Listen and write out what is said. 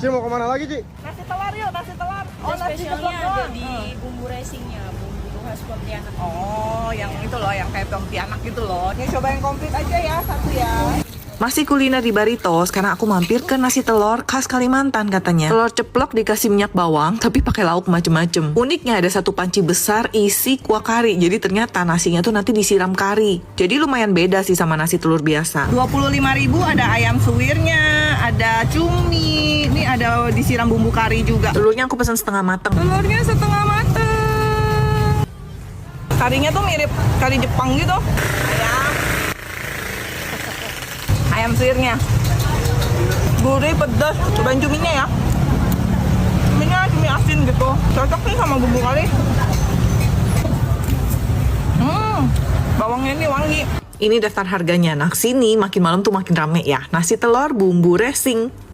Ci mau kemana lagi, Ci? Nasi telur yuk, nasi telur. Oh, nasi Spesialnya telur ada doang. di bumbu racingnya, bumbu khas Pontianak. Oh, yang itu loh, yang kayak Pontianak gitu loh. Ini coba yang komplit aja ya, satu ya. Masih kuliner di Barritos karena aku mampir ke nasi telur khas Kalimantan katanya. Telur ceplok dikasih minyak bawang tapi pakai lauk macem-macem. Uniknya ada satu panci besar isi kuah kari. Jadi ternyata nasinya tuh nanti disiram kari. Jadi lumayan beda sih sama nasi telur biasa. 25.000 ada ayam suwirnya, ada cumi, ini ada disiram bumbu kari juga. Telurnya aku pesan setengah mateng. Telurnya setengah mateng. Karinya tuh mirip kari Jepang gitu. Ayam suwirnya gurih, pedas. Cobain cuminya ya. Cuminya cumi asin gitu, cocok nih sama bumbu kari. Bawangnya ini wangi. Ini daftar harganya. Nah, sini makin malam tuh makin rame ya. Nasi telur bumbu racing.